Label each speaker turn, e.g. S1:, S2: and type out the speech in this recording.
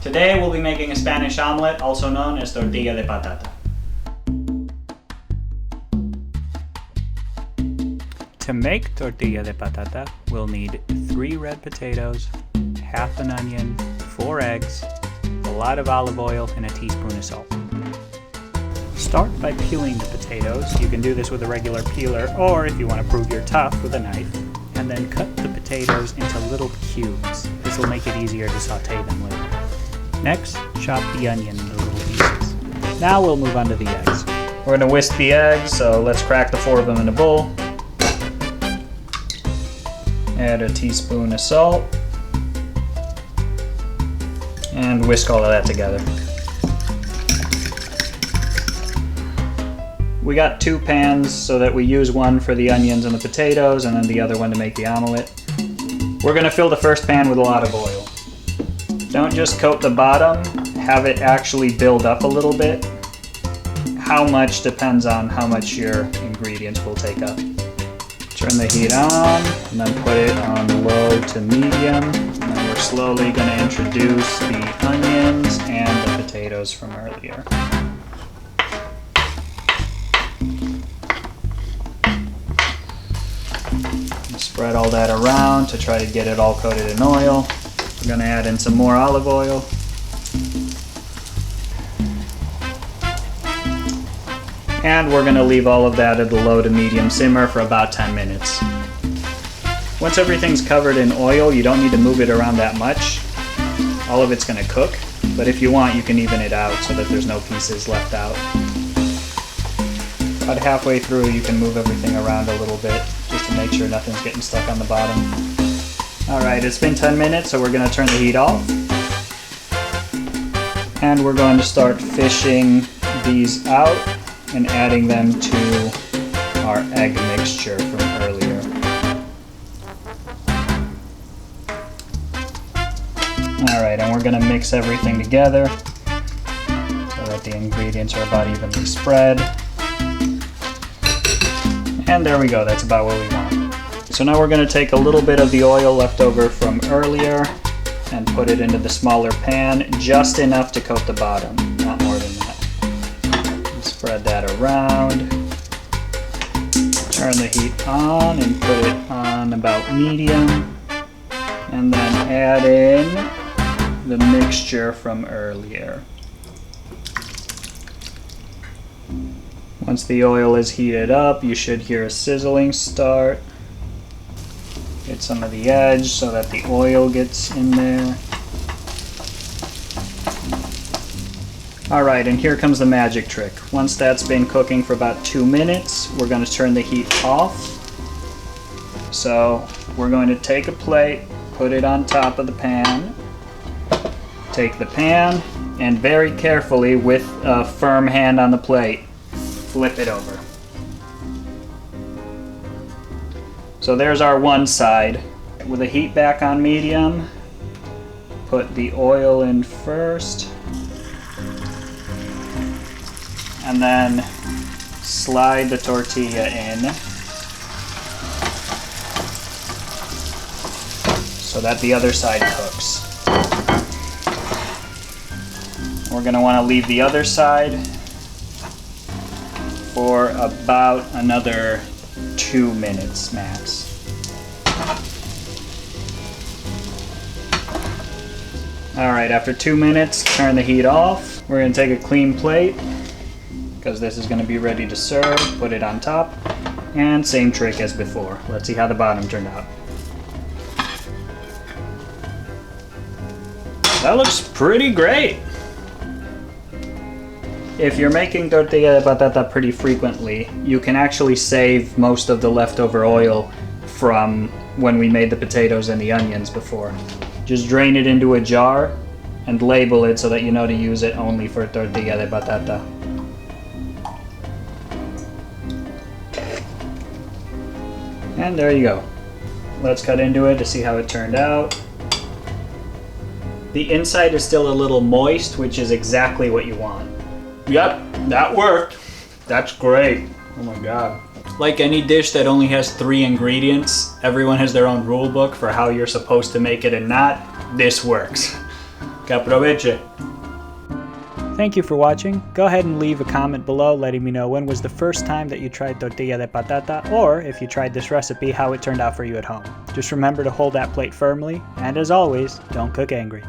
S1: Today we'll be making a Spanish omelette, also known as tortilla de patata. To make tortilla de patata, we'll need 3 red potatoes, half an onion, 4 eggs, a lot of olive oil, and a teaspoon of salt. Start by peeling the potatoes. You can do this with a regular peeler, or if you want to prove you're tough, with a knife. And then cut the potatoes into little cubes. This will make it easier to saute them later. Next, chop the onion into little pieces. Now we'll move on to the eggs. We're going to whisk the eggs, so let's crack the 4 of them in a bowl. Add a teaspoon of salt. And whisk all of that together. We got 2 pans so that we use one for the onions and the potatoes and then the other one to make the omelet. We're going to fill the first pan with a lot of oil. Don't just coat the bottom, have it actually build up a little bit. How much depends on how much your ingredients will take up. Turn the heat on and then put it on low to medium. And then we're slowly going to introduce the onions and the potatoes from earlier. Spread all that around to try to get it all coated in oil. We're going to add in some more olive oil. And we're going to leave all of that at the low to medium simmer for about 10 minutes. Once everything's covered in oil, you don't need to move it around that much. All of it's going to cook, but if you want, you can even it out so that there's no pieces left out. About halfway through, you can move everything around a little bit just to make sure nothing's getting stuck on the bottom. Alright, it's been 10 minutes, so we're going to turn the heat off. And we're going to start fishing these out and adding them to our egg mixture from earlier. Alright, and we're going to mix everything together so that the ingredients are about evenly spread. And there we go, that's about what we want. So now we're going to take a little bit of the oil left over from earlier and put it into the smaller pan, just enough to coat the bottom, not more than that. Spread that around. Turn the heat on and put it on about medium. And then add in the mixture from earlier. Once the oil is heated up, you should hear a sizzling start. Get some of the edge so that the oil gets in there. Alright, and here comes the magic trick. Once that's been cooking for about 2 minutes, we're going to turn the heat off. So we're going to take a plate, put it on top of the pan. Take the pan, and very carefully, with a firm hand on the plate, flip it over. So there's our one side. With the heat back on medium, put the oil in first, and then slide the tortilla in so that the other side cooks. We're going to want to leave the other side for about another 2 minutes max. Alright, after 2 minutes, turn the heat off. We're going to take a clean plate, because this is going to be ready to serve. Put it on top, and same trick as before. Let's see how the bottom turned out. That looks pretty great! If you're making tortilla de patata pretty frequently, you can actually save most of the leftover oil from when we made the potatoes and the onions before. Just drain it into a jar and label it so that you know to use it only for tortilla de patata. And there you go. Let's cut into it to see how it turned out. The inside is still a little moist, which is exactly what you want. Yep, that worked. That's great. Oh my god. Like any dish that only has 3 ingredients, everyone has their own rule book for how you're supposed to make it and not. This works.
S2: Que aproveche.
S1: Thank you for watching. Go ahead and leave a comment below letting me know when was the first time that you tried tortilla de patata, or if you tried this recipe, how it turned out for you at home. Just remember to hold that plate firmly, and as always, don't cook angry.